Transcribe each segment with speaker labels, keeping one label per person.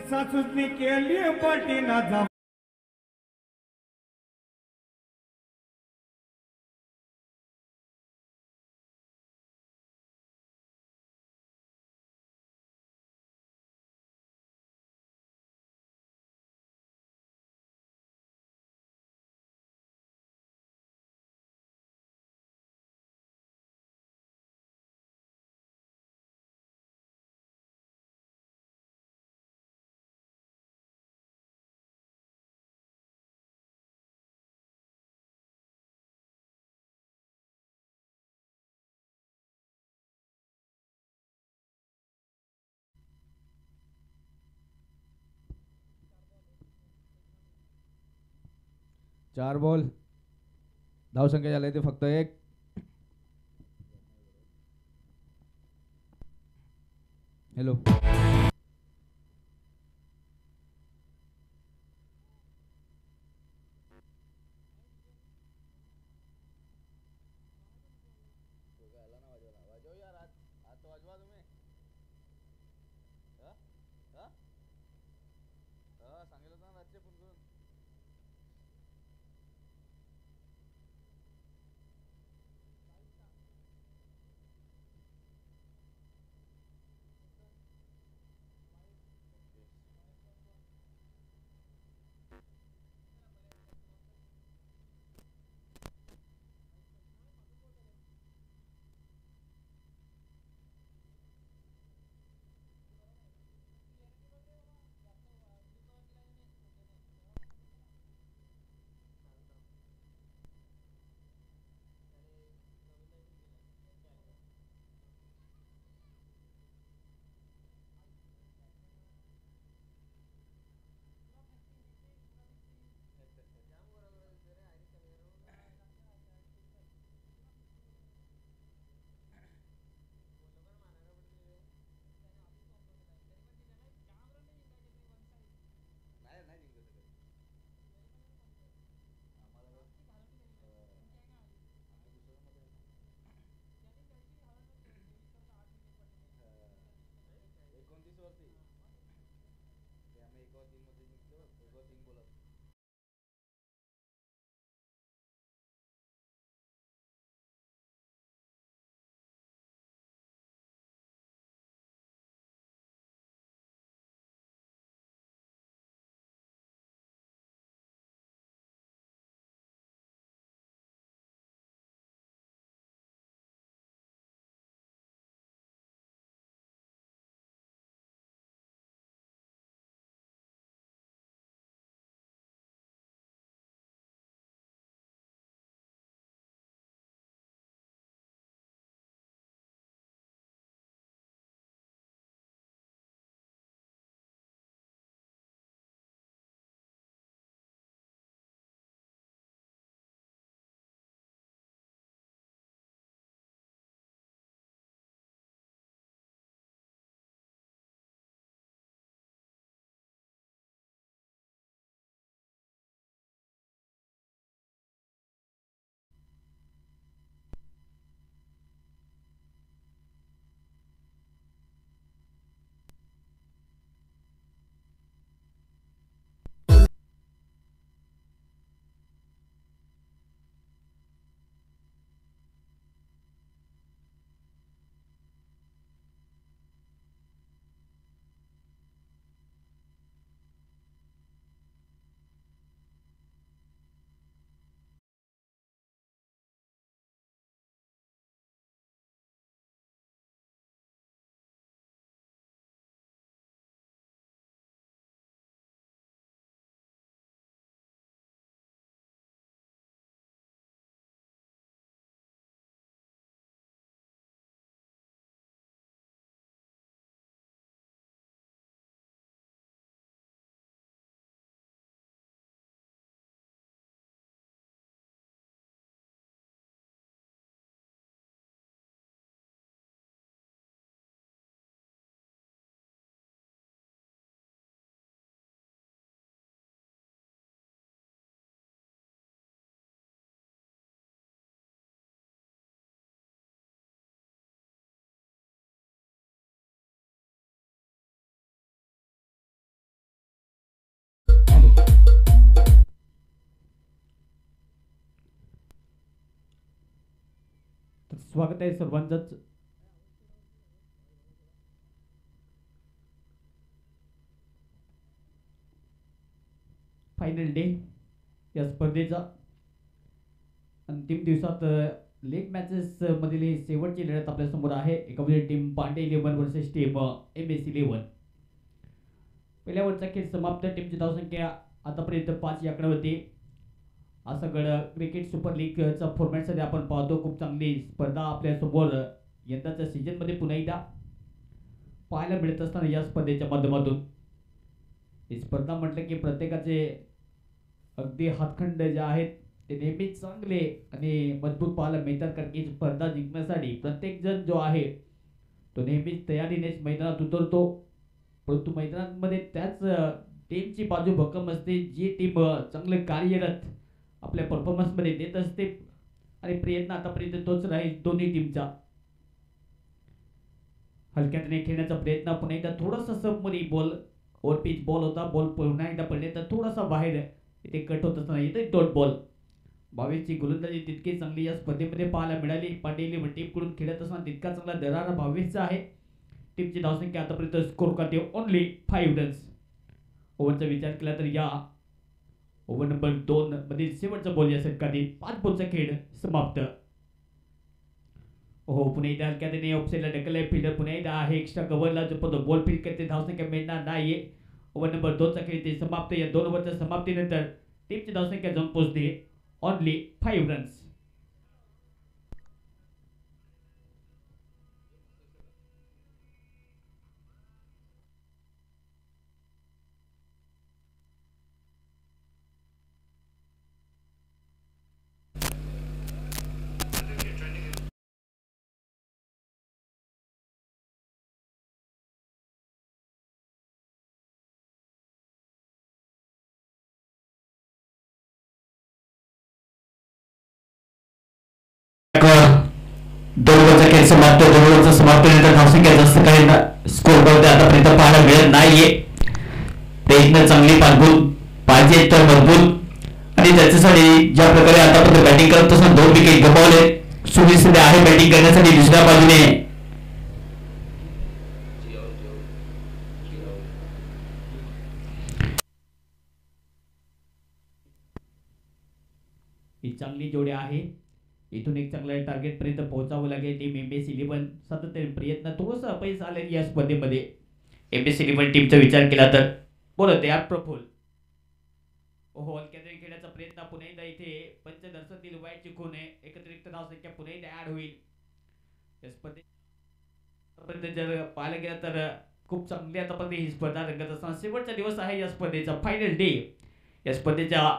Speaker 1: सासूनी केली पाठी ना जा
Speaker 2: चार बॉल धावसंख्या झाली ते फक्त एक. हॅलो
Speaker 3: स्वागत आहे सर्वांचंच. फायनल डे या स्पर्धेचा अंतिम दिवसात लीग मॅचेस मधील ही शेवटची लढत आपल्या समोर आहे. एका बाजूला team Pandey 11 versus team MS 11. पहिल्या ओव्हरचा खेळ समाप्त. टीमची धावसंख्या आतापर्यंत 5 या आकड्यावरती. हा सगळं क्रिकेट सुपर लीगचा फॉर्मॅट सध्या आपण पाहतो. खूप चांगली स्पर्धा आपल्या समोर यंदाच्या सीझन मध्ये पुन्हा एकदा पाहायला मिळत असताना या स्पर्धेच्या माध्यमातून ही स्पर्धा म्हटलं की प्रत्येकाचे अगदी हातखंड जे आहेत ते नेहमीच चांगले आणि मजबूत पाहायला मिळतात. कारण की स्पर्धा जिंकण्यासाठी प्रत्येक जण जो आहे तो नेहमीच तयारीनेच मैदानात उतरतो. परंतु मैदानामध्ये त्याच टीमची बाजू भक्कम असते जी टीम चांगले कार्यरत आपल्या परफॉर्मन्समध्ये देत असते आणि प्रयत्न आतापर्यंत तोच राहील दोन्ही टीमचा. हलक्याने खेळण्याचा प्रयत्न. पुन्हा एकदा थोडासा सबमध्ये बॉल ओव्हर पिच बॉल होता. बॉल पुन्हा एकदा पडले तर थोडासा बाहेर इथे कट होत असताना येते डॉट बॉल. 22ची गोलंदाजी तितकी चांगली या स्पर्धेमध्ये पाहायला मिळाली. पाटील टीमकडून खेळत असताना तितका चांगला दरारा 22चा आहे. टीमची धावसंख्या आतापर्यंत स्कोर करते ओनली 5 रन्स. ओव्हरचा विचार केला तर या ओव्हर नंबर 2 मधील शेवटचा बॉल या षटकातील 5 बॉलचा खेळ समाप्त. हो पुन्हा एकदा हलक्याने ऑफसाईडला ढकलले फिल्डर. पुन्हा एकदा आहे एक्स्ट्रा कव्हरला जो बॉल फील्ड करते धावसंख्या मिळणार नाहीये. ओव्हर नंबर 2 चा खेळ ते समाप्त. या 2 ओव्हरच्या समाप्तीनंतर टीमची धावसंख्या जाऊन पोहोचते ओनली 5 रन्स. दोन ओव्हरचा खेळ समाप्त. 2 ओव्हरचा समाप्तीनंतर धावसंख्या जास्त काही स्कोर करते आतापर्यंत पाहायला मिळत नाहीये. प्रयत्न चांगली पाठवून पाहिजे तर मजबूत आणि त्याच्यासाठी ज्या प्रकारे आतापर्यंत बॅटिंग करत असताना 2 विकेट गमावले. सुविधा आहे बॅटिंग करण्यासाठी दुसऱ्या बाजूने ही चांगली जोडी आहे. इथून एक चांगल्या टार्गेट पर्यंत पोहोचावं लागेल. टीम MS 11 सातत्याने प्रयत्न थोडंसं अपयश आले या स्पर्धेमध्ये. MS 11 टीमचा विचार केला तर बोलत यार प्रफुल ओहो हलक्याने खेळण्याचा प्रयत्न. पुन्हा एकदा इथे पंचदर्शनातील वाईट चुकून एकत्रित धावसंख्या पुन्हा एकदा ऍड होईल या स्पर्धेत. जर पाहायला गेलं तर खूप चांगली आतापर्यंत ही स्पर्धा रंगत असताना शेवटचा दिवस आहे या स्पर्धेचा. फायनल डे या स्पर्धेचा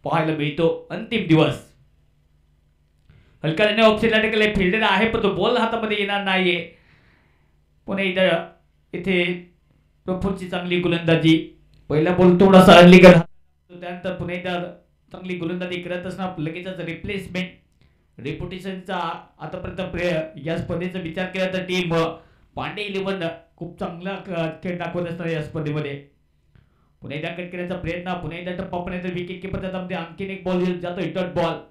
Speaker 3: पाहायला मिळतो अंतिम दिवस. हलक्याने ऑफसाईडला ढकलले फिल्डर आहे पण तो बॉल हातामध्ये येणार नाहीये. पुन्हा एकदा इथे प्रफुल्लची चांगली गोलंदाजी. पहिला बॉल थोडासा अर्ली कर त्यानंतर पुन्हा एकदा चांगली गोलंदाजी करत असताना लगेचच रिप्लेसमेंट रेप्युटेशनचा आतापर्यंत या स्पर्धेचा विचार केला तर टीम पांडे 11 खूप चांगला खेळ दाखवत असतात या स्पर्धेमध्ये. पुन्हा एकदा कट करण्याचा प्रयत्न. पुन्हा एकदा टप्पा पण विकेट किपर त्यामध्ये आणखीन एक बॉल जातो डॉट बॉल.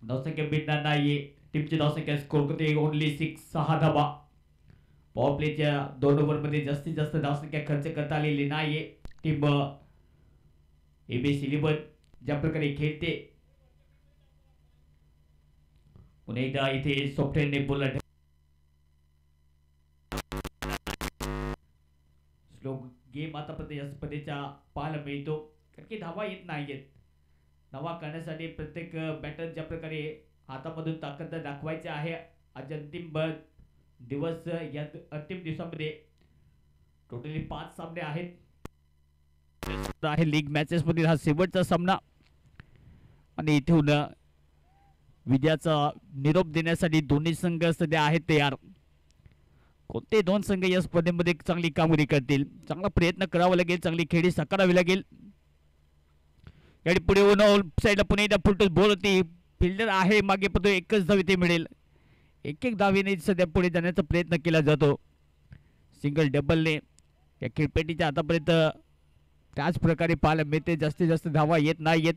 Speaker 3: धावसंख्या भेटणार नाहीये. टीमची धावसंख्या स्कोर करते ओनली 6 धावा. पॉवर प्लेच्या 2 ओव्हरमध्ये जास्तीत जास्त धावसंख्या खर्च करता आलेली नाहीये. टीम MS 11 ज्या प्रकारे खेळते. पुन्हा एकदा इथे सॉफ्टवेअरने बोलला स्लो गेम आतापर्यंत या स्पर्धेच्या पाहायला मिळतो. कारण की धावा येत नाहीयेत. धावा करण्यासाठी प्रत्येक बॅटर ज्या प्रकारे हातामधून ताकद दाखवायची आहे. आज अंतिम दिवस या अंतिम दिवसामध्ये टोटली 5 सामने आहेत. लीग मॅचेस मध्ये हा शेवटचा सामना आणि इथून विजयाचा निरोप देण्यासाठी दोन्ही संघ सध्या आहेत तयार. कोणते 2 संघ या स्पर्धेमध्ये चांगली कामगिरी करतील चांगला प्रयत्न करावा लागेल. चांगली खेळी साकारावी लागेल. पुढे साईडला पुन्हा एकदा फुलटूस बॉल होती. फिल्डर आहे मागे पण तो एकच धाव इथे मिळेल. एक धावेने सध्या पुढे जाण्याचा प्रयत्न केला जातो. सिंगल डबलने या खेळपेटीच्या आतापर्यंत त्याच प्रकारे पाहायला मिळते. जास्तीत जास्त धावा येत नाहीयेत.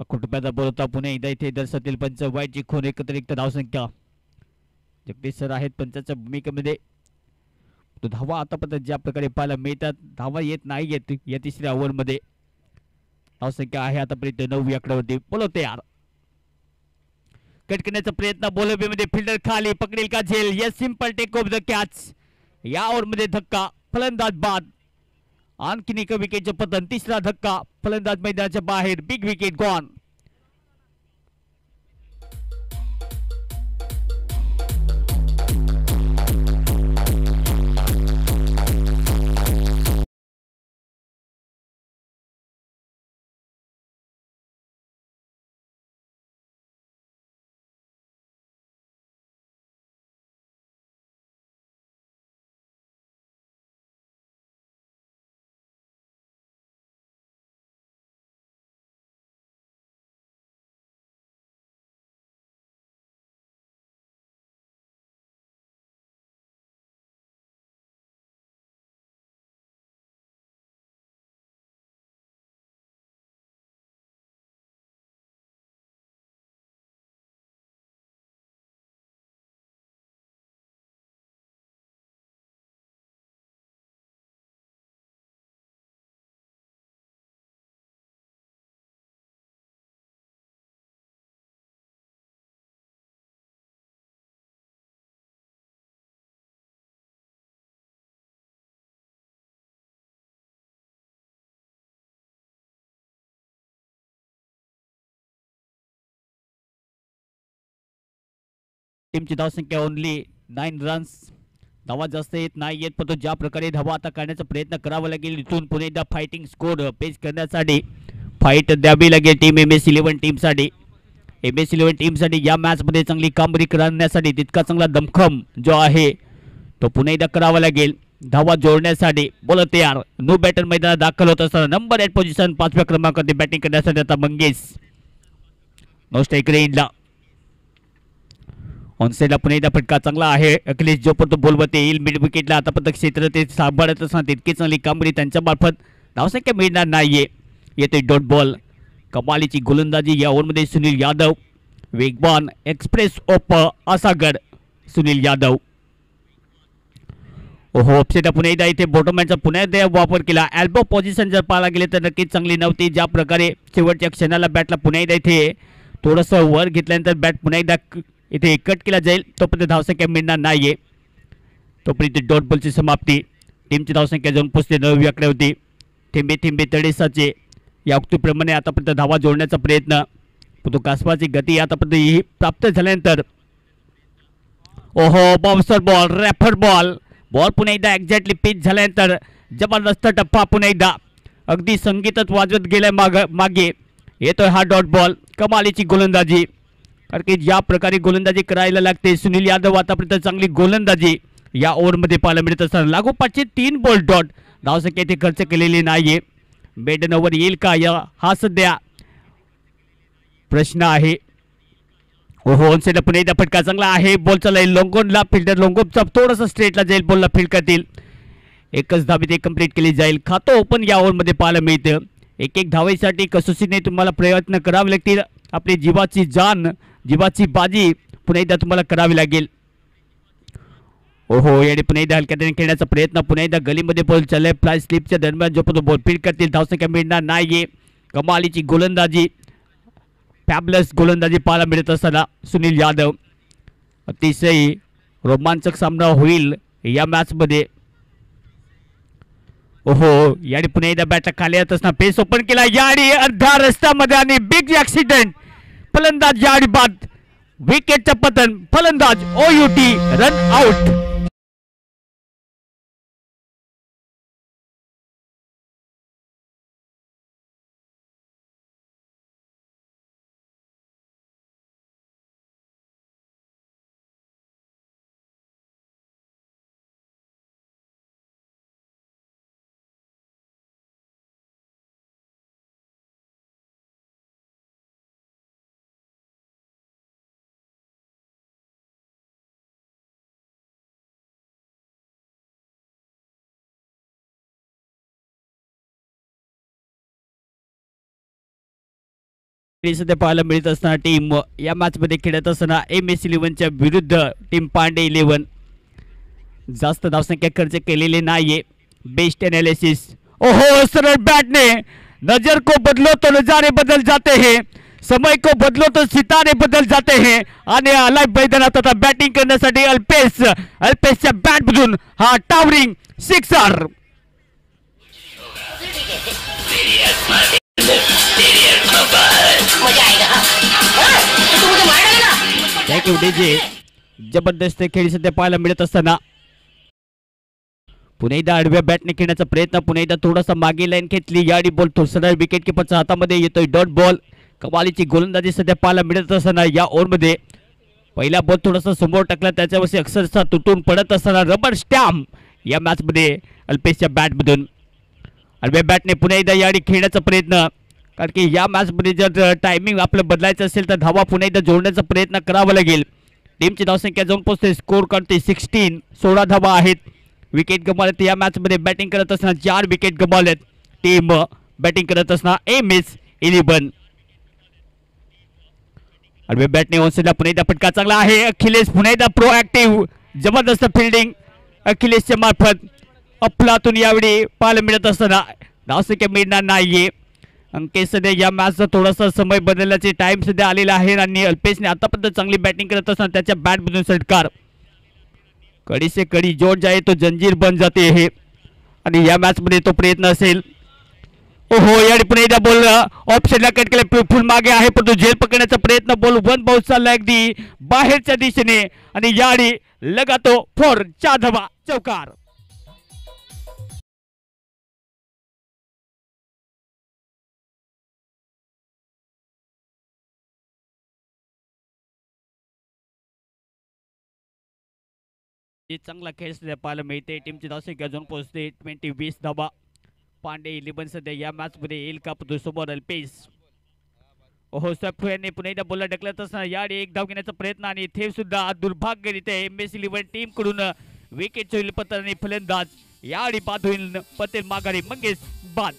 Speaker 3: कुटुंबाचा बोलता पुन्हा एकदा इथे दर्शवतील पंच वाईटची खून एकत्रित धावसंख्या जगदीश सर आहेत पंचाच्या भूमिकेमध्ये. तो धावा आतापर्यंत ज्या प्रकारे पाहायला मिळतात धावा येत नाही येत या तिसऱ्या ओव्हरमध्ये. धावसंख्या आहे आतापर्यंत 9 आकड्यावरती. बोलो तयार. कट करण्याचा प्रयत्न बोलवेमध्ये फिल्डर खाली पकडेल का झेल. Yes simple take off the catch. या ओव्हरमध्ये धक्का फलंदाज बाद. आणखीन एक विकेटचे पतन. तिसरा धक्का फलंदाज मैदानाच्या बाहेर. Big wicket gone. टीमची धावसंख्या ओनली 9 रन्स. धावा जास्त येत नाही येत पण ज्या प्रकारे धावा आता काढण्याचा प्रयत्न करावा लागेल. इथून पुन्हा एकदा फायटिंग स्कोर पेश करण्यासाठी फाईट द्यावी लागेल टीम MS11 टीमसाठी. MS11 टीमसाठी या मॅचमध्ये चांगली कामगिरी करण्यासाठी तितका चांगला दमखम जो आहे तो पुन्हा एकदा करावा लागेल धावा जोडण्यासाठी. बोला तयार. नो बॅटर मैदानात दाखल होत असताना नंबर 8 पोझिशन 5व्या क्रमांकावरती बॅटिंग करण्यासाठी आता मंगेश. नो स्ट्राईक रेंजला. ऑनसाइडला पुन्हा एकदा फटका चांगला आहे. अखिलेश जोपर्यंत बोलवते येईल मिड विकेटला आतापर्यंत क्षेत्र ते सांभाळत असताना तितकी चांगली कामगिरी त्यांच्या मार्फत धावसंख्या मिळणार नाहीये. येते डॉट बॉल. कमालीची गोलंदाजी या ओव्हरमध्ये सुनील यादव. वेगवान एक्सप्रेस ओप असा गड सुनील यादव. ओहो अपसेट पुन्हा एकदा इथे बॉटमॅनचा पुन्हा एकदा वापर केला. एल्बो पोझिशन जर पाहायला गेले तर नक्कीच चांगली नव्हती. ज्या प्रकारे शेवटच्या क्षणाला बॅटला पुन्हा एकदा इथे थोडंसं वर घेतल्यानंतर बॅट पुन्हा एकदा इथे कट केला जाईल तोपर्यंत धावसंख्या मिळणार नाहीये. तोपर्यंत डॉट बॉलची समाप्ती. टीमची धावसंख्या जाऊन पोचते 9 आकड्यावरती. थेंबे थेंबे तडेसाचे या उक्तीप्रमाणे आतापर्यंत धावा जोडण्याचा प्रयत्न पण तो कासवाची गती आतापर्यंत ही प्राप्त झाल्यानंतर ओहो बाउन्सर बॉल रॅफर बॉल. बॉल पुन्हा एकदा एक्झॅक्टली पिच झाल्यानंतर जबरदस्त टप्पा पुन्हा एकदा अगदी संगीतच वाजवत गेल्या मागे येतोय हा डॉट बॉल. कमालीची गोलंदाजी कारण की ज्या प्रकारे गोलंदाजी करायला लागते सुनील यादव आतापर्यंत चांगली गोलंदाजी या ओव्हरमध्ये पाहायला मिळत असताना लागोपाठचे 3 बॉल डॉट. धावसंख्या इथे खर्च केलेली नाहीये. मेडन ओव्हर येईल का या हा सध्या प्रश्न आहे. ओहो ऑनसाइडला पुन्हा एकदा फटका चांगला आहे. बॉल चालला लोंगोनला. फिल्डर लोंगोपचा थोडंसं स्ट्रेटला जाईल. बॉलला फील्ड करतील. एकच धाव इथे कंप्लीट केली जाईल. खातं ओपन या ओव्हरमध्ये पाहायला मिळतं. एक धावेसाठी कसोशीने तुम्हाला प्रयत्न करावे लागतील. आपली जीवाची जान जीवाची बाजी पुन्हा एकदा तुम्हाला करावी लागेल. ओहो याने पुन्हा एकदा हलक्याने खेळण्याचा प्रयत्न. पुन्हा एकदा गलीमध्ये बॉल चाललाय. फ्लाय स्लिपच्या दरम्यान जो बॉल फील्ड करतील धावसंख्या मिळणार नाहीये. कमालीची गोलंदाजी फॅबलस गोलंदाजी पाहायला मिळत असताना सुनील यादव. अतिशय रोमांचक सामना होईल या मॅचमध्ये. ओहो याने पुन्हा एकदा बॅटला खाली येत असताना पेस ओपन केला. याडी अर्ध्या रस्त्यामध्ये आणि बिग ऍक्सिडेंट. फलंदाज याडी बाद. विकेटचं पतन. फलंदाज OUT रन आउट. सध्या पाहायला मिळत असताना टीम या मॅच मध्ये खेळत असताना MS11 च्या विरुद्ध टीम पांडे 11 जास्त धावसंख्या खर्च केलेले नाहीये. Best analysis. ओहो सरळ बॅट ने नजर को बदलो तो नजारे बदल जाते हैं, समय को बदलो तो सितारे बदल जाते हैं. आणि आलाय मैदानात आता बॅटिंग करण्यासाठी अल्पेशच्या बॅट मधून हा टावरिंग सिक्सर. Thank you DJ. जबरदस्त खेळ सध्या पाहायला मिळत असताना पुन्हा एकदा आडव्या बॅटने खेळण्याचा प्रयत्न, पुन्हा एकदा थोडासा मागे लाईन घेतली. याडी बॉल तो सरळ विकेट किपरच्या हातामध्ये येतोय. Dot ball. कमालीची गोलंदाजी सध्या पाहायला मिळत असताना या ओव्हरमध्ये पहिला बॉल थोडासा समोर टाकला, त्याच्यावरती अक्षरशः तुटून पडत असताना रबर स्टॅम्प या मॅचमध्ये अल्पेशच्या बॅटमधून. आडव्या बॅटने पुन्हा एकदा याडी खेळण्याचा प्रयत्न, कारण की या मॅचमध्ये जर टायमिंग आपलं बदलायचं असेल तर धावा पुन्हा एकदा जोडण्याचा प्रयत्न करावा लागेल. टीमची धावसंख्या जाऊन पोहोचते. स्कोर करते 16 धावा आहेत. विकेट गमावलेत या मॅचमध्ये. बॅटिंग करत असताना 4 विकेट गमावलेत. टीम बॅटिंग करत असताना MS11. आडव्या बॅटने ओन्सला पुन्हा एकदा फटका चांगला आहे. अखिलेश पुन्हा एकदा प्रोएक्टिव्ह जबरदस्त फिल्डिंग अखिलेशच्या मार्फत. अफलातून यावेळी पाहायला मिळत असताना धावसंख्या मिळणार नाहीये. अंकेश सध्या या मॅचचा थोडासा समय बदलण्याचे टाइम सध्या आलेला आहे आणि अल्पेशने आतापर्यंत चांगली बॅटिंग करत असताना त्याच्या बॅटमधून षटकार. कडी से कडी जोड जाए तो जंजीर बन जाते हे. आणि या मॅचमध्ये तो प्रयत्न असेल. ओहो याडी पुन्हा एकदा बॉल ऑप्शनला कट केला. फुल मागे आहे पण तो झेल पकडण्याचा प्रयत्न. बॉल वन बाउन्स चालला अगदी बाहेरच्या दिशेने आणि याडी लगातो 4 धावा चौकार. चांगला खेळ सध्या पाहायला मिळते. टीमची धावसंख्या अजून पोहोचते 20 धावा. पांडे 11 सध्या या मॅच मध्ये येईल का समोर अल्पेश. ओहो सफयाने पुन्हा एकदा बोलला ढकलत असताना याडी एक धाव घेण्याचा प्रयत्न आणि इथे सुद्धा दुर्भाग्यरीत्या MS11 टीम कडून विकेट होईल पत्राने फलंदाज. याडी बाद होईल. पटेल माघारी. मंगेश बाद.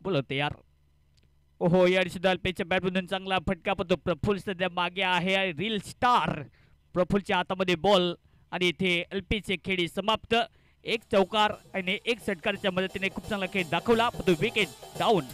Speaker 3: बोलवते यार. ओहो याडी सुद्धा अल्पेशच्या बॅटमधून चांगला फटका पडतो. प्रफुल्ल सध्या मागे आहे. रील स्टार प्रफुल्लच्या हातामध्ये बॉल आणि इथे अल्पेशचे खेळी समाप्त. 1 चौकार आणि 1 षटकाराच्या मदतीने खूप चांगला खेळ दाखवला. पण विकेट डाऊन.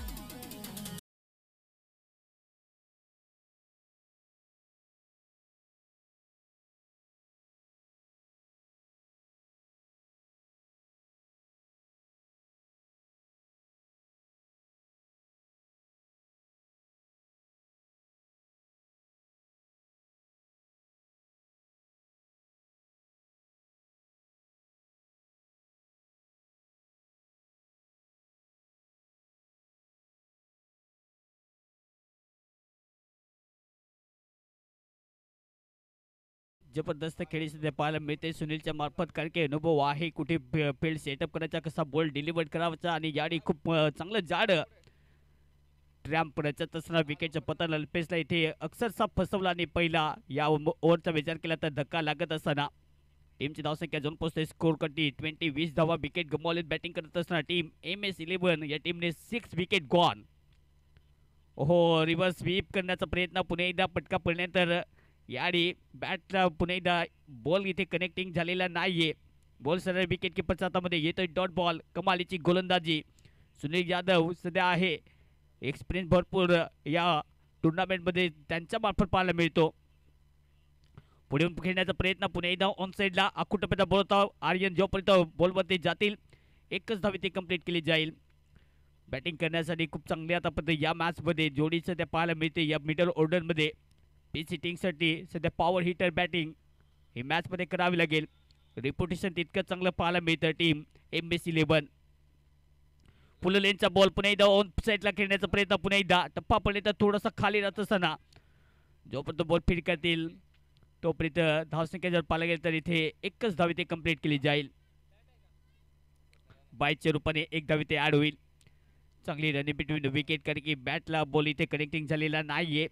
Speaker 3: जबरदस्त खेळी सध्या पाहायला मिळते सुनीलच्या मार्फत, कारण की अनुभव आहे कुठे फील्ड सेटअप करायचा, कसा बॉल डिलिव्हर करायचा आणि याडी खूप चांगलं जाड ट्रॅम्प पडायचा तसं विकेटच्या पतन अल्पेशला इथे अक्षरशः फसवला आणि पहिला या ओव्हरचा विचार केला तर धक्का लागत असताना टीमची धावसंख्या जाऊन पोहोचते. स्कोर करते 20 धावा. विकेट गमावलेत बॅटिंग करत असताना टीम MS11 या टीमने 6 विकेट गॉन. ओहो रिव्हर्स स्वीप करण्याचा प्रयत्न, पुन्हा एकदा पटका पडल्यानंतर याडी बॅटला पुन्हा एकदा बॉल इथे कनेक्टिंग झालेला नाहीये. बॉल सरळ विकेट किपरच्या हातामध्ये येतोय. Dot ball. कमालीची गोलंदाजी. सुनील यादव सध्या आहे एक्सपिरियन्स भरपूर या टुर्नामेंटमध्ये त्यांच्या मार्फत पाहायला मिळतो. पुढे खेळण्याचा प्रयत्न, पुन्हा एकदा ऑन साईडला आखूटप्याचा बॉल होता. आर्यन जोपर्यंत बॉलवरती जातील एकच धाव इथे कंप्लीट केली जाईल. बॅटिंग करण्यासाठी खूप चांगली आता पद्धत या मॅचमध्ये जोडी सध्या पाहायला मिळते. या मिडल ऑर्डरमध्ये पिच हिटिंगसाठी सध्या पॉवर हिटर बॅटिंग ही मॅचमध्ये करावी लागेल. रिपोर्टेशन तितकं चांगलं पाहायला मिळतं टीम MS11. पुढे लेनचा बॉल पुन्हा एकदा ऑन साईडला खेळण्याचा प्रयत्न, पुन्हा एकदा टप्पा पडले थोडासा खाली राहत असताना जोपर्यंत बॉल फीड करतील तोपर्यंत धावसंख्या जर पाहायला गेलं तर इथे एकच धाव इथे कंप्लीट केली जाईल. बायच्या रूपाने एक धाव इथे ॲड होईल. चांगली रनिंग बिटवीन विकेट, कारण की बॅटला बॉल इथे कनेक्टिंग झालेला नाहीये.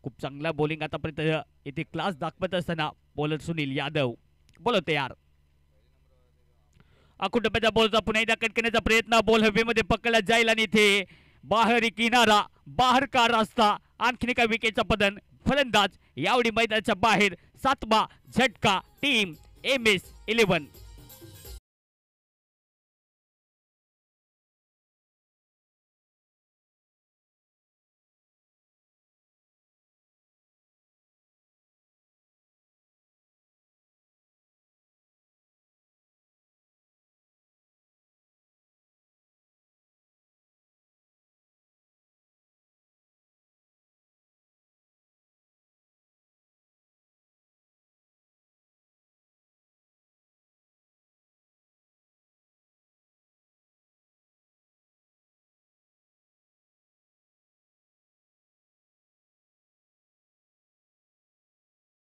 Speaker 3: खूप चांगला बॉलिंग आतापर्यंत इथे क्लास दाखवत असताना बॉलर सुनील यादव बॉल तयार. अकुटप्याचा बॉलचा पुन्हा एकदा कट करण्याचा प्रयत्न, बॉल हवेमध्ये पकडला जाईल आणि इथे बाहेर किनारा, बाहेर का रास्ता, आणखीन एका विकेटचा पतन. फलंदाज यावेळी मैदानाच्या बाहेर. 7वा झटका टीम MS11.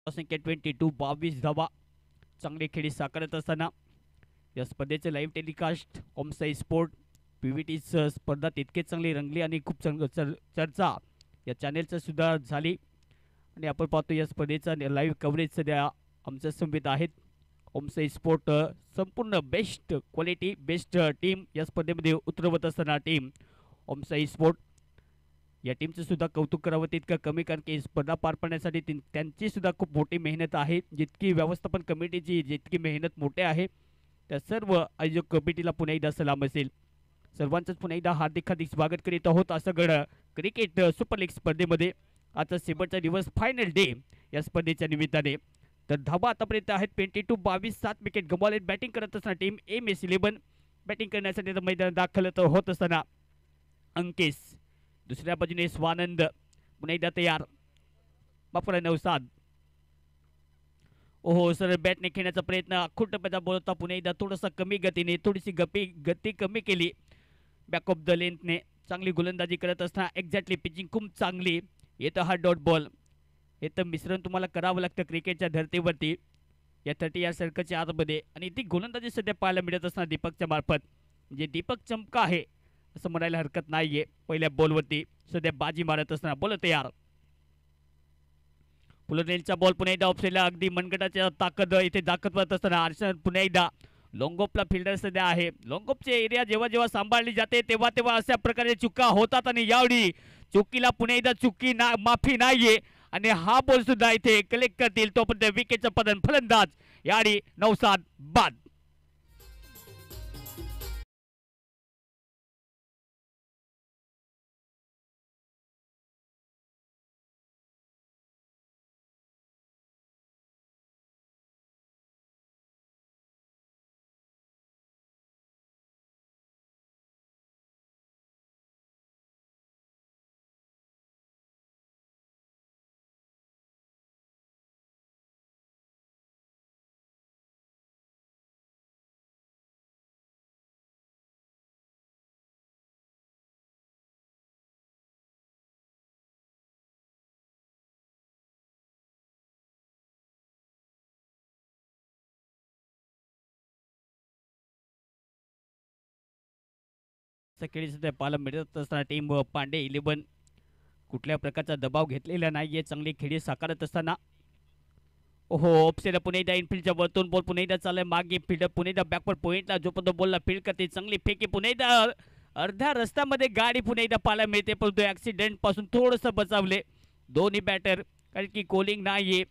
Speaker 3: संख्या 22, 22 धावा. चांगली खेळी साकारत असताना या स्पर्धेचे live telecast Om Sai sport PVT स्पर्धा तितके चांगली रंगली आणि खूप चांगलं चर्चा या चॅनेलचं सुद्धा झाली. आणि आपण पाहतो या स्पर्धेचा लाईव्ह कव्हरेज सध्या आमच्या समवेत आहेत. ओमसाई स्पोर्ट संपूर्ण बेस्ट क्वालिटी, बेस्ट टीम या स्पर्धेमध्ये उतरवत असताना टीम ओमसाई स्पोर्ट या टीमचं सुद्धा कौतुक करावं तितकं कमी, कारण की स्पर्धा पार पाडण्यासाठी त्यांची सुद्धा खूप मोठी मेहनत आहे. जितकी व्यवस्थापन कमिटीची जितकी मेहनत मोठी आहे त्या सर्व आयोजक कमिटीला पुन्हा एकदा सलाम असेल. सर्वांचंच पुन्हा एकदा हार्दिक स्वागत करीत आहोत असं घडं क्रिकेट सुपर लीग स्पर्धेमध्ये. आजचा शेवटचा दिवस, फायनल डे या स्पर्धेच्या निमित्ताने. तर धावा आतापर्यंत आहेत 22, 22, 7 विकेट गमावलेत. बॅटिंग करत असताना टीम MS11. बॅटिंग करण्यासाठी मैदानात दाखल होत असताना अंकेश, दुसऱ्या बाजूने स्वानंद पुन्हा एकदा तयार. बापुरा नवसाद, ओहो सर बॅटने खेळण्याचा प्रयत्न, खुटप्याचा बॉल होता पुन्हा एकदा थोडासा कमी गतीने, थोडीशी गती कमी केली बॅक ऑफ द लेंथने. चांगली गोलंदाजी करत असताना एक्झॅक्टली पिचिंग खूप चांगली. येतं हा डॉट बॉल. हे तर मिश्रण तुम्हाला करावं लागतं क्रिकेटच्या धर्तीवरती या 30 या सर्कलच्या आतमध्ये. आणि ती गोलंदाजी सध्या पाहायला मिळत असताना दीपकच्या मार्फत, म्हणजे दीपक चमका आहे असं म्हणायला हरकत नाहीये. पहिल्या बॉलवरती सध्या बाजी मारत असताना बॉल तयार. पुलरेलचा बॉल पुन्हा एकदा ऑफसाईडला, अगदी मनगटाच्या ताकद इथे दाखवत असताना अर्षद पुन्हा एकदा. लॉंगॉपला फिल्डर सध्या आहे. लॉंगॉपचे एरिया जेव्हा जेव्हा सांभाळली जाते तेव्हा तेव्हा अशा प्रकारे चुका होतात आणि यावेळी चुकीला पुन्हा एकदा चुकी माफी नाहीये आणि हा बॉल सुद्धा इथे कलेक्ट करतील तोपर्यंत विकेटचं पतन. फलंदाज यावेळी नौसाद बाद. खेळी सध्या पाहायला मिळत असताना टीम पांडे 11 कुठल्या प्रकारचा दबाव घेतलेला नाहीये. चांगली खेळी साकारत असताना ओहो ऑप्सेला पुन्हा एकदा इनफिल्डच्या वरतून बॉल पुन्हा एकदा चाललाय मागे. फिल्डर पुन्हा एकदा बॅकवर्ड पॉईंटला जोपर्यंत बॉलला फील्ड करते. चांगली फेकी पुन्हा एकदा अर्ध्या रस्त्यामध्ये गाडी पुन्हा एकदा पाहायला मिळते, परंतु ॲक्सिडेंट पासून थोडंसं बचावले दोन्ही बॅटर, कारण की कोलिंग नाहीये.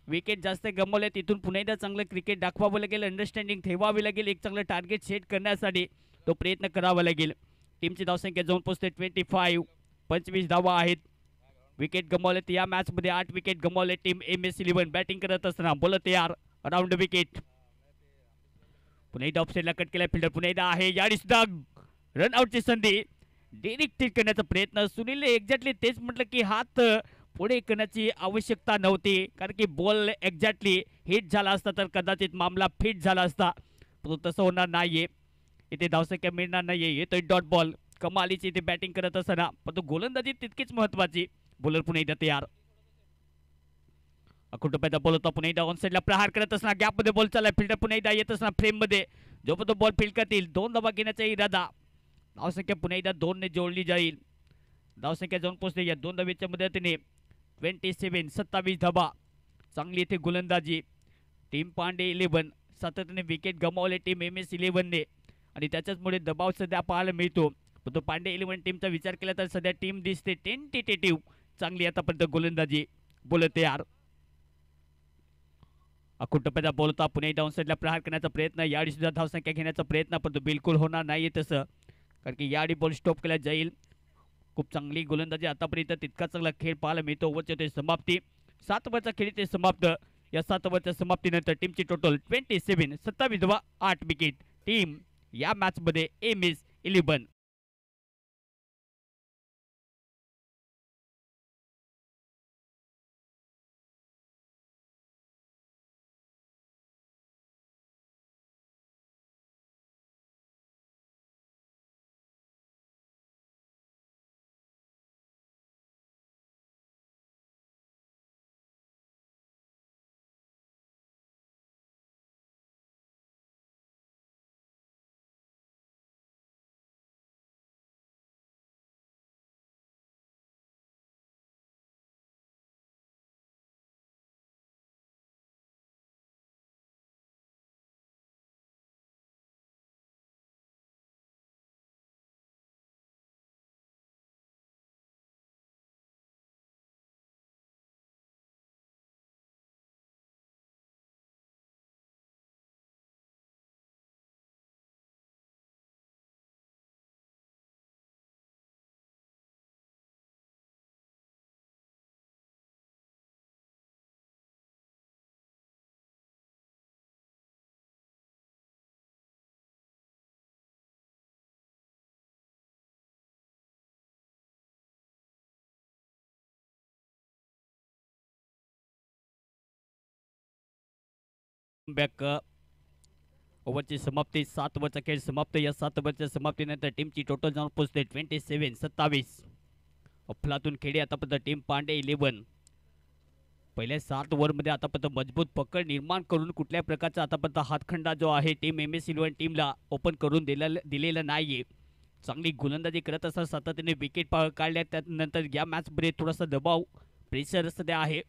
Speaker 3: विकेट जास्त गमावले. तिथून पुन्हा एकदा चांगलं क्रिकेट दाखवावं लागेल, अंडरस्टँडिंग ठेवावी लागेल. एक चांगलं टार्गेट सेट करण्यासाठी तो प्रयत्न करावा लागेल. टीमची धावसंख्या जाऊन पोहोचते 25. 25 धावा आहेत. विकेट गमावलेत या मॅचमध्ये. 8 विकेट गमावले टीम MS11. बॅटिंग करत असताना बॉल तयार. अराउंड विकेट पुन्हा एकदा ऑफसाईडला कट केला फिल्डर पुन्हा एकदा आहे याडी सुद्धा रन आउटची संधी डिरेक्ट करण्याचा प्रयत्न सुनीलने एक्झॅक्टली तेच म्हटलं की हात पुढे करण्याची आवश्यकता नव्हती कारण की बॉल एक्झॅक्टली हिट झाला असता तर कदाचित मामला फिट झाला असता परंतु तसं होणार नाहीये इथे धावसंख्या मिळणार नाहीये येतोय डॉट बॉल कमालीची इथे बॅटिंग करत असताना परंतु गोलंदाजी तितकीच महत्वाची बॉलर पुन्हा एकदा तयार अकुट पैदा बॉल होता पुन्हा एकदा ऑन साईडला प्रहार करत असताना गॅप मध्ये बॉल चालला फिल्डर पुन्हा एकदा येत असताना फ्रेम मध्ये जोपर्यंत बॉल फील्ड करतील 2 धावा घेण्याचा इरादा धावसंख्या पुन्हा एकदा 2 ने जोडली जाईल धावसंख्या जाऊन पोहोचते या 2 धावेच्या मदतीने 27 धावा चांगली इथे गोलंदाजी टीम पांडे 11 सातत्याने विकेट गमावले टीम MS 11 ने आणि त्याच्याचमुळे दबाव सध्या पाहायला मिळतो पण तो पांडे 11 टीमचा विचार केला तर सध्या टीम दिसते टेंटेटिव्ह चांगली आतापर्यंत गोलंदाजी बोल तयार अकुट पैदा बॉल होता पुन्हा डाऊन साईडला प्रहार करण्याचा प्रयत्न याडी सुद्धा धावसंख्या घेण्याचा प्रयत्न परंतु बिलकुल होणार नाहीये तसं कारण की याडी बॉल स्टॉप केला जाईल खूप चांगली गोलंदाजी आतापर्यंत तितका चांगला खेळ पाहायला मिळतो ओव्हरची ते समाप्ती 7 ओव्हरचा खेळ ते समाप्त या 7 ओव्हरच्या समाप्तीनंतर टीमची टोटल 27 धावा 8 विकेट टीम या मॅच मध्ये MS 11 बॅक ओव्हरची समाप्ती 7 ओव्हरचा खेळ समाप्त या 7 ओव्हरच्या समाप्तीनंतर टीमची टोटल जाऊन पोहोचते 27 अफलातून खेळी आतापर्यंत टीम पांडे 11 पहिल्या 7 ओव्हरमध्ये आतापर्यंत मजबूत पकड निर्माण करून कुठल्या प्रकारचा आतापर्यंत हातखंडा जो आहे टीम MS 11 टीमला ओपन करून दिलेला नाहीये चांगली गोलंदाजी करत असताना सातत्याने विकेट काढल्या त्यानंतर या मॅचमध्ये थोडासा दबाव प्रेशर सध्या आहे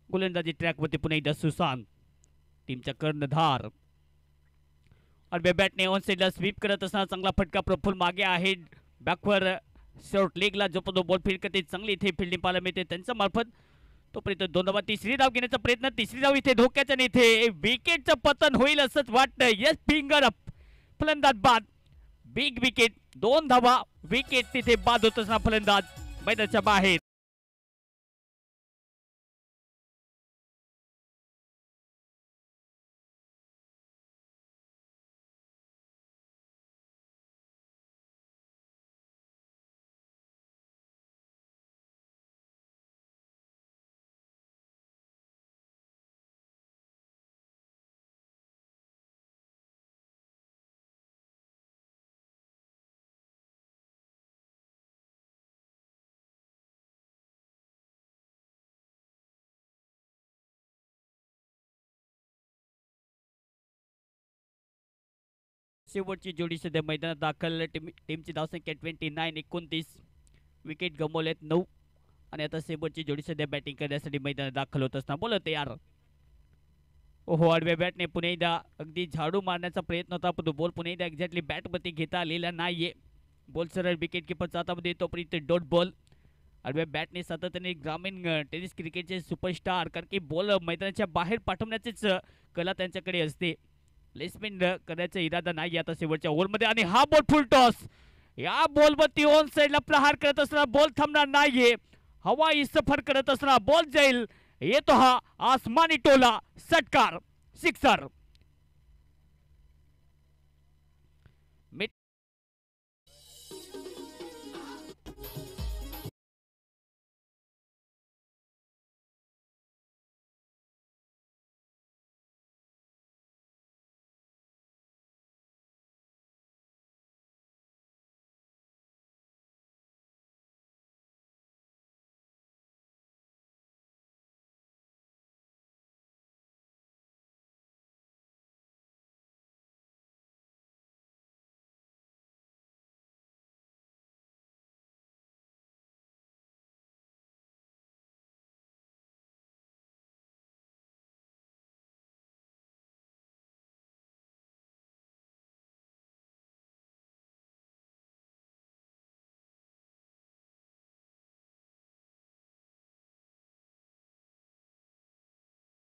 Speaker 3: गोलंदाजी ट्रॅकवरती पुन्हा एकदा सुशांत टीमचा कर्णधार आणि बॅटने ऑन साईडला स्वीप करत असताना चांगला फटका प्रफुल मागे आहे बॅकवर शॉर्ट लेगला जो पण बॉल फील्ड करते चांगली इथे फिल्डिंग पाहायला मिळते त्यांच्या मार्फत तोपर्यंत 2 धावा तिसरी धाव घेण्याचा प्रयत्न तिसरी धाव इथे धोक्याच्या इथे विकेटचं पतन होईल असंच वाटतं यस फिंगर अप फलंदाज बाद बिग विकेट 2 धावा विकेट तिथे बाद होत असताना फलंदाज मैदानाच्या बाहेर शेवटची जोडी सध्या मैदानात दाखल टीमची धावसंख्या 29 विकेट गमावलेत 9 आणि आता शेवटची जोडी सध्या बॅटिंग करण्यासाठी मैदानात दाखल होत असताना बोलत यार ओहो आडव्या बॅटने पुन्हा एकदा अगदी झाडू मारण्याचा प्रयत्न होता पण बॉल पुन्हा एकदा एक्झॅक्टली बॅटमध्ये घेता आलेला नाहीये बॉल सरळ विकेट किपरच्या हातामध्ये तोपर्यंत डॉट बॉल आडव्या बॅटने सातत्याने ग्रामीण टेनिस क्रिकेटचे सुपरस्टार कारण की बॉल मैदानाच्या बाहेर पाठवण्याचीच कला त्यांच्याकडे असते प्लेसमेंट करण्याचा इरादा नाही आता शेवटच्या ओव्हरमध्ये आणि हा बॉल फुल टॉस या बॉलवरती ऑन साईडला प्रहार करत असताना बॉल थांबणार नाहीये हवाई सफर करत असताना बॉल जाईल येतो हा आसमानी टोला षटकार सिक्सर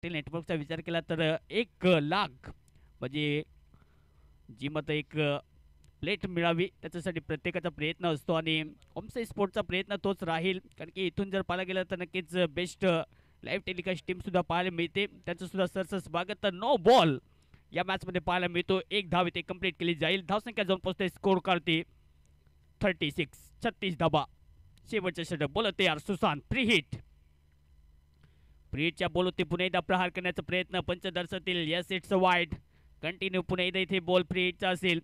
Speaker 3: एअरटेल नेटवर्कचा विचार केला तर 1 लाख म्हणजे जी मत एक प्लेट मिळावी त्याच्यासाठी प्रत्येकाचा प्रयत्न असतो आणि ओमसे स्पोर्टचा प्रयत्न तोच राहील कारण की इथून जर पाहायला गेलं तर नक्कीच बेस्ट लाईव्ह टेलिकास्ट टीमसुद्धा पाहायला मिळते त्यांचंसुद्धा सरसं स्वागत तर नो बॉल या मॅचमध्ये पाहायला मिळतो 1 धाव इथे कंप्लीट केली जाईल धावसंख्या जाऊन पोहोचते स्कोर करते 36 धाबा शेवटचे षटक बोलत तयार सुशांत प्री हिटच्या बोलवते पुन्हा एकदा प्रहार करण्याचा प्रयत्न पंच दर्शवतील यस इट्स वाईड कंटिन्यू पुन्हा एकदा इथे बॉल फ्री हिटचा असेल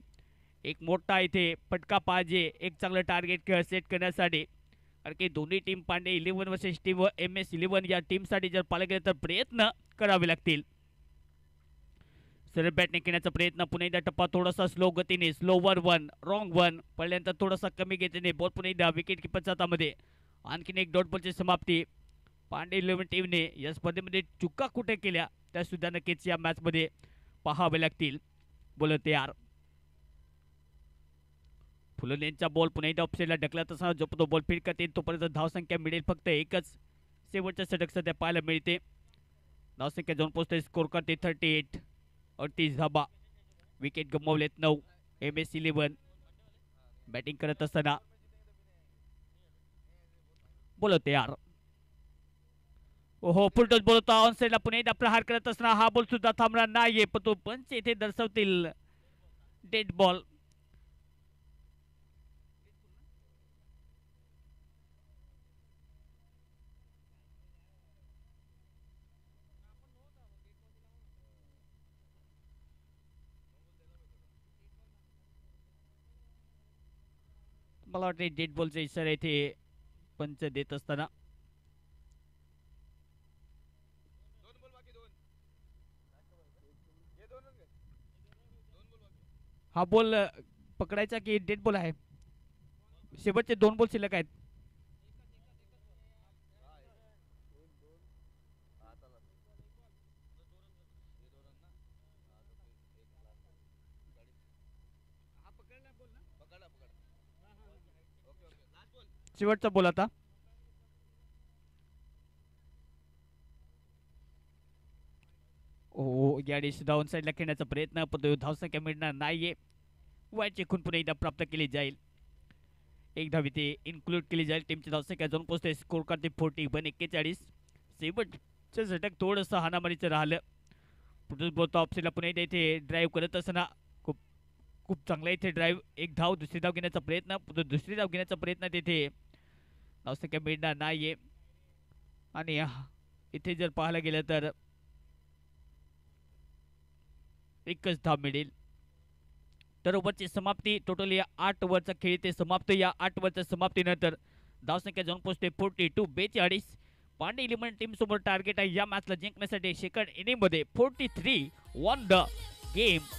Speaker 3: एक मोठा इथे फटका पाहिजे एक चांगलं टार्गेट सेट करण्यासाठी कारण की दोन्ही टीम पांडे 11 वर्सेस टीम व MS11 या टीमसाठी जर पाहायला गेलं तर प्रयत्न करावे लागतील सरळ बॅटने घेण्याचा प्रयत्न पुन्हा एकदा टप्पा थोडासा स्लो गतीने स्लोवर वन रॉंग वन पडल्यानंतर थोडासा कमी गतीने बॉल पुन्हा एकदा विकेट किपरच्या हातामध्ये आणखीन एक डॉट बॉलची समाप्ती पांडे 11 टीमने या स्पर्धेमध्ये चुका कुठे केल्या त्या सुद्धा नक्कीच या मॅचमध्ये पाहावे लागतील बोलत तयार फुलनेंचा बॉल पुन्हा एकदा ऑफसाईडला ढकला तसा जो तो बॉल फीड करते तोपर्यंत धावसंख्या मिळेल फक्त एकच शेवटच्या षटक सध्या पाहायला मिळते धावसंख्या जाऊन पोहोचते स्कोर करते 38 धाबा विकेट गमावलेत 9 MS11 बॅटिंग करत असताना बोलत यार ओहो फुलटॉस बॉल होता ऑन साईडला पुन्हा एकदा प्रहार करत असताना हा बॉल सुद्धा थांबणार नाहीये पण तो पंच इथे दर्शवतील डेड बॉल मला वाटते डेड बॉलचा इशारा इथे पंच देत असताना हा बॉल पकडायचा की डेड बॉल आहे शेवटचे 2 बॉल शिल्लक आहेत शेवटचा बॉल आता ओ गाडी डाऊन साईडला खेळण्याचा प्रयत्न पण तो धावसंख्या मिळणार नाहीये वाईटची खून पुन्हा एकदा प्राप्त केली जाईल एक धाव इथे इन्क्लूड केली जाईल टीमची धावसंख्या जाऊन पोहोचते स्कोर करते 41 शेवटचं झटक थोडंसं हाणामारीचं राहिलं पुढे बोलतो ऑप्शनला पुन्हा एकदा इथे ड्राईव्ह करत असताना खूप चांगला इथे ड्राईव्ह एक धाव दुसरी धाव घेण्याचा प्रयत्न दुसरी धाव घेण्याचा प्रयत्न तिथे धावसंख्या मिळणार नाहीये आणि इथे जर पाहायला गेलं तर एकच धाव मिळेल तर ओव्हरची समाप्ती टोटल या 8 ओव्हरचा खेळ ते समाप्त या 8 ओव्हरच्या समाप्तीनंतर धावसंख्या जाऊन पोहोचते 42 पांडे 11 टीम समोर टार्गेट आहे या मॅचला जिंकण्यासाठी सेकंड इनिंग मध्ये 43 वॉन द गेम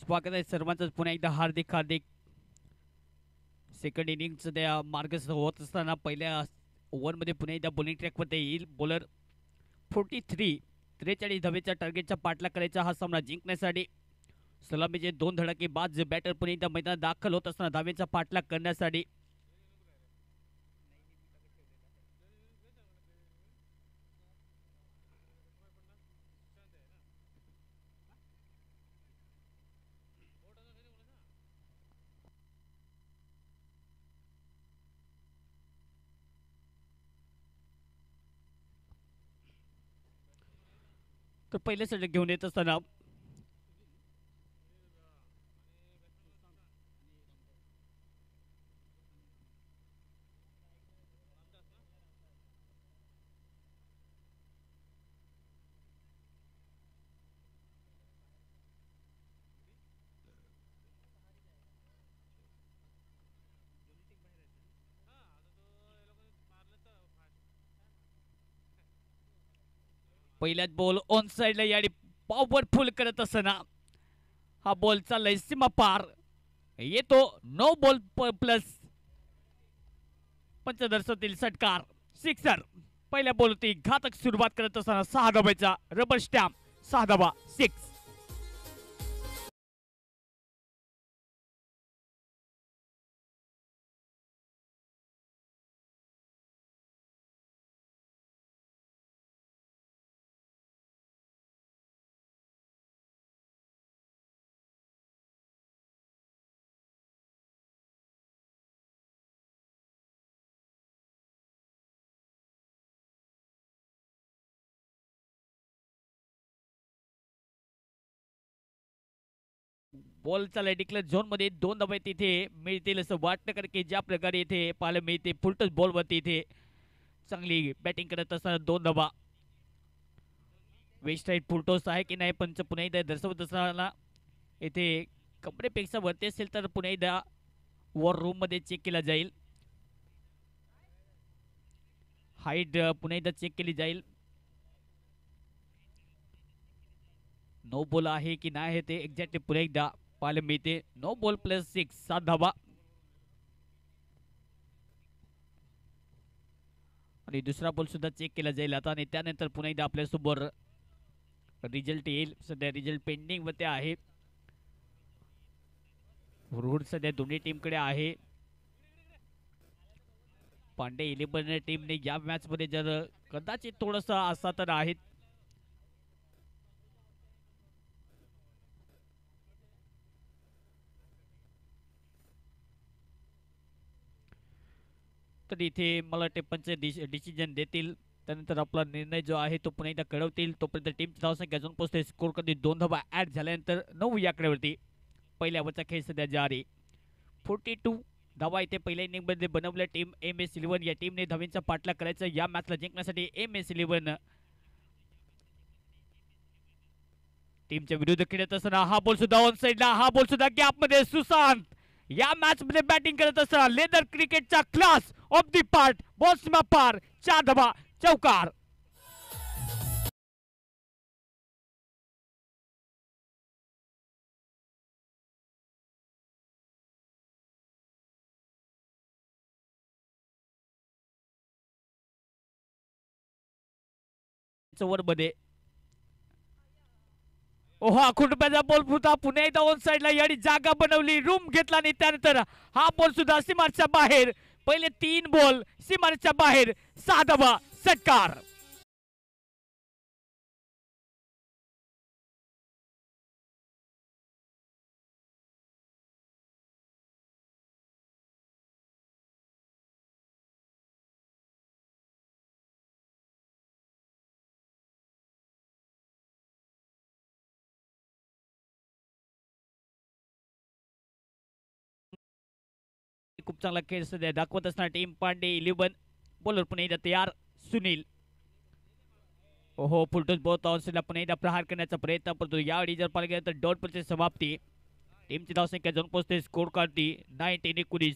Speaker 3: स्वागत आहे सर्वांचं पुन्हा एकदा हार्दिक हार्दिक सेकंड इनिंग सध्या मार्गस्थ होत असताना पहिल्या ओव्हरमध्ये पुन्हा एकदा बॉलिंग ट्रॅकवर येईल बॉलर 43 धावेच्या टार्गेटचा पाठलाग करायचा हा सामना जिंकण्यासाठी सलामीचे 2 धडाकेबाज बॅटर पुन्हा एकदा मैदानात दाखल होत असताना धावेचा पाठलाग करण्यासाठी तर पहिले षटक घेऊन येत असताना पहिल्याच बॉल ऑन साइडला याडी पॉवरफुल करत असताना हा बॉल चाललाय सीमा पार येतो नो बॉल प्लस पंचदर्शतील षटकार सिक्सर पहिल्या बॉलवरती घातक सुरुवात करत असताना 6 धावांचा रबर स्टॅम्प 6 धावा 6 बॉल चाललाय डिक्लेअर झोन मध्ये 2 धावा तिथे मिळतील असं वाटतं कारण की ज्या प्रकारे इथे पाहायला मिळते फुलटच बॉलवरती इथे चांगली बॅटिंग करत असताना 2 धावा वेस्ट साइड फुलटॉस आहे की नाही पंच पुन्हा एकदा दर्शवत असताना इथे कपडेपेक्षा वरती असेल तर पुन्हा एकदा वॉर रूम मध्ये चेक केला जाईल हाईट पुन्हा एकदा चेक केली जाईल नो बॉल आहे की नाही आहे ते एक्झॅक्टली पुन्हा एकदा पाहायला मिळते नो बॉल प्लस 6 7 धावा आणि दुसरा बॉल सुद्धा चेक केला जाईल आता आणि त्यानंतर पुन्हा एकदा आपल्यासोबत रिझल्ट येईल सध्या रिझल्ट पेंडिंग मध्ये आहे रूट सध्या दोन्ही टीमकडे आहे पांडे 11 टीमने या मॅच मध्ये जर कदाचित थोडासा असा तर आहे तर इथे मला वाटते पंच डिसिजन देतील त्यानंतर आपला निर्णय जो आहे तो पुन्हा एकदा कळवतील तोपर्यंत टीमची धावसंख्या अजून पोहोचते स्कोर कधी 2 धावा ऍड झाल्यानंतर 9 या आकड्यावरती पहिल्या ओव्हरचा खेळ सध्या जारी 42 धावा इथे पहिल्या इनिंग मध्ये बनवल्या टीम MS11 या टीमने धावींचा पाठलाग करायचा या मॅचला जिंकण्यासाठी MS11 टीमच्या विरुद्ध खेळत असताना हा बॉल सुद्धा ऑन साइडला हा बॉल सुद्धा गॅप मध्ये सुशांत या मॅच मध्ये बॅटिंग करत असताना लेदर क्रिकेटचा class off the part ball सीमा पार 4 धावा चौकार ओव्हर मध्ये ओहा खुटप्याचा बॉल फुटा पुन्हा एकदा ऑन साइडला याडी जागा बनवली रूम घेतला आणि त्यानंतर हा बॉल सुद्धा सीमारच्या बाहेर पहिले 3 बॉल सीमारच्या बाहेर 6 धावा षटकार खूप चांगला खेळ सध्या दाखवत असणार टीम पांडे 11 बॉलर पुन्हा एकदा तयार सुनील ओहो फुलटूस बॉल ऑनसेला पुन्हा एकदा प्रहार करण्याचा प्रयत्न करतो यावेळी जर पाहिलं गेलं तर डॉट बॉलची समाप्ती टीमची धावसंख्या जाऊन पोहोचते स्कोर काढती 19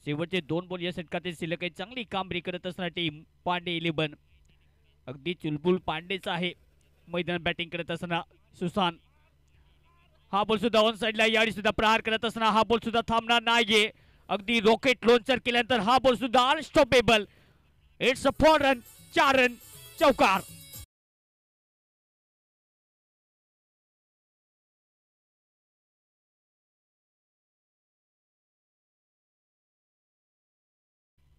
Speaker 3: शेवटचे 2 बॉल या षटकातील शिल्लक आहे चांगली कामगिरी करत असणार टीम पांडे 11 अगदी चुलबुल पांडेच आहे मैदान बॅटिंग करत असताना सुशांत हा बॉल सुद्धा ऑन साइडला याडी सुद्धा प्रहार करत असताना हा बॉल सुद्धा थांबणार नाहीये. अगदी रॉकेट लॉन्चर केल्यानंतर हा बॉल सुद्धा unstoppable. It's a 4 run, 4 run, चौकार.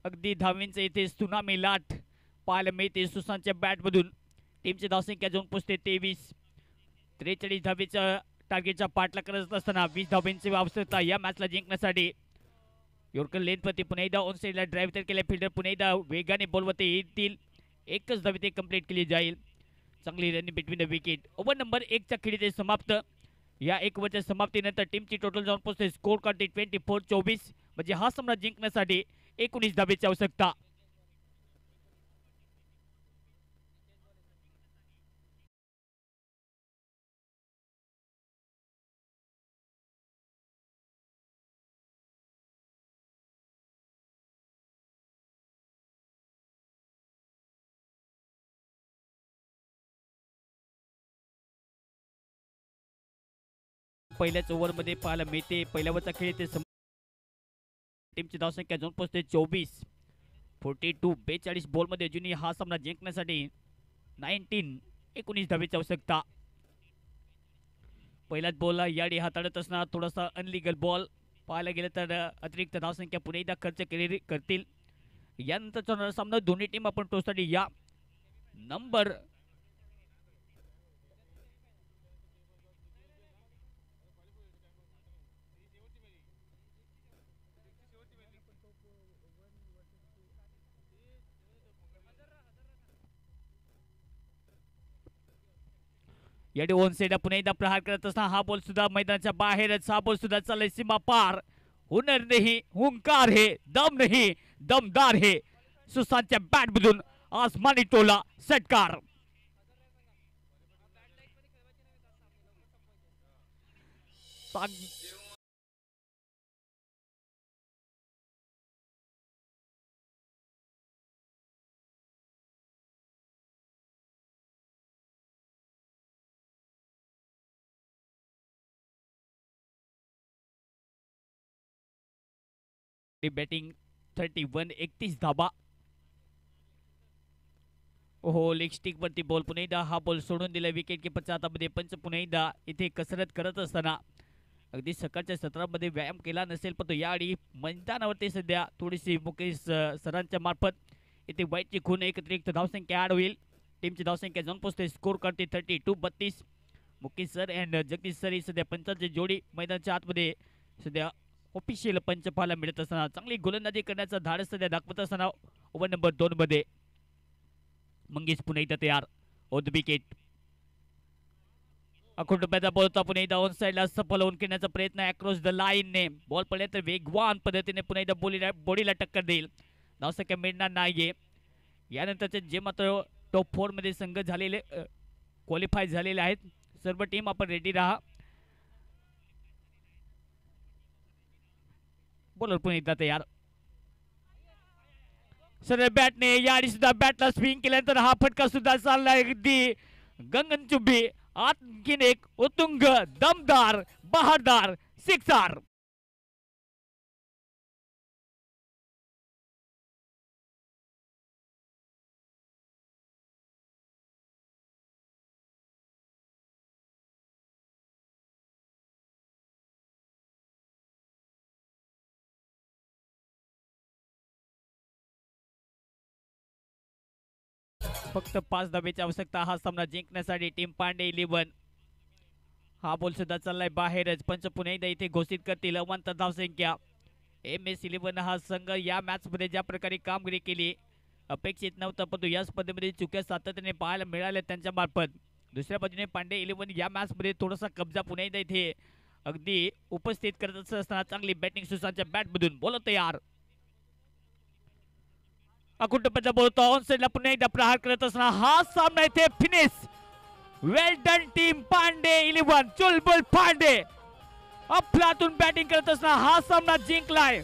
Speaker 3: अगदी धावींचे इथे सुनामी लाट पाहायला मिळते सुशांतच्या बॅटमधून. टीमची धावसंख्या जाऊन पोहोचते 23. 43 धावेच्या टार्गेटचा पाठलाग करत असताना 20 धावांची आवश्यकता या मॅचला जिंकण्यासाठी. यॉर्कर लेनवरती पुन्हा एकदा ऑन साइडला ड्राईव्ह तर केल्या फिल्डर पुन्हा एकदा वेगाने बॉलवरती येतील. एकच धावे ते कंप्लीट केली जाईल. चांगली running between the wicket. Over number 1 च्या खेळी ते समाप्त. या 1 ओव्हरच्या समाप्तीनंतर टीमची टोटल जाऊन पोहोचते स्कोर कार्ड 24-24. म्हणजे हा सामना जिंकण्यासाठी 19 धावेची आवश्यकता. पहिल्याच ओव्हरमध्ये पाहायला मिळते पहिल्या ओव्हरचा खेळ ते टीमची धावसंख्या जाऊन पोहोचते 24. 42 बॉलमध्ये अजूनही हा सामना जिंकण्यासाठी 19 धावेची आवश्यकता. पहिल्याच बॉलला याडी हाताळत असणार थोडासा अनलिगल बॉल पाहायला गेलं तर अतिरिक्त धावसंख्या पुन्हा एकदा खर्च केली करतील. यानंतरचा सामना दोन्ही टीम आपण टोचसाठी या नंबर याडी ओन साइडला पुन्हा एकदा प्रहार करत असताना हा बॉल सुद्धा मैदानाच्या बाहेरच. हा बॉल सुद्धा चाललाय सीमा पार. हुनर नहीं हुंकार है, दम नहीं दमदार है. सुशांतच्या बॅटमधून आसमानी टोला षटकार. बॅटिंग 31 31 धाबा. ओहो लेग स्टिक वरती बॉल पुन्हा एकदा हा बॉल सोडून दिला विकेट किपरच्या हातामध्ये. पंच पुन्हा एकदा इथे कसरत करत असताना अगदी सकाळच्या सत्रामध्ये व्यायाम केला नसेल पण तो याआधी मैदानावरती सध्या थोडीशी मुकेश सरांच्या मार्फत इथे वाईटची खून एक अतिरिक्त धावसंख्या ॲड होईल. टीमची धावसंख्या जाऊन पोहोचते स्कोर करते 32-32. Mukesh sir and Jagdish sir ही सध्या पंचांची जोडी मैदानाच्या आतमध्ये सध्या ऑफिशियल पंच पाहायला मिळत असताना चांगली गोलंदाजी करण्याचा धाडस सध्या दाखवत असताना ओव्हर नंबर 2 मध्ये मंगेश पुन्हा एकदा तयार ऑन द विकेट. अखोट रुपयाचा बॉल होता पुन्हा एकदा ऑन साइडला सफल होऊन खेळण्याचा प्रयत्न अक्रॉस द लाईनने. बॉल पडले तर वेगवान पद्धतीने पुन्हा एकदा बॉडीला टक्कर देईल. धावसंख्या मिळणार नाहीये. यानंतरचे जे मात्र टॉप 4 मध्ये संघ झालेले क्वालिफाय झालेले आहेत सर्व टीम आपण रेडी राहा. बॉलर पुन्हा एकदा तयार. सरळ बॅटने याडी सुद्धा बॅटला स्विंग केल्यानंतर हा फटका सुद्धा चालला अगदी गगनचुंबी. आणखीन एक उत्तुंग दमदार बहारदार सिक्सर. फक्त 5 धावेची आवश्यकता हा सामना जिंकण्यासाठी. टीम पांडे 11. हा बॉल सुद्धा चाललाय बाहेरच. पंच पुन्हा एकदा इथे घोषित करतील अवांतर धावसंख्या. MS11 हा संघ या मॅच मध्ये ज्या प्रकारे कामगिरी केली अपेक्षित नव्हतं पण या स्पर्धेमध्ये चुक्या सातत्याने पाहायला मिळाल्या त्यांच्या मार्फत. दुसऱ्या बाजूने पांडे 11 या मॅच मध्ये थोडासा कब्जा पुन्हा एकदा इथे अगदी उपस्थित करत असताना चांगली बॅटिंग सुशांतच्या बॅटमधून. बॉल तयार. अकुटुंबाचा बॉल होता ऑन साइडला पुन्हा एकदा प्रहार करत असताना हा सामना इथे फिनिश. वेल डन टीम पांडे 11. चुलबुल पांडे अफलातून बॅटिंग करत असताना हा सामना जिंकलाय.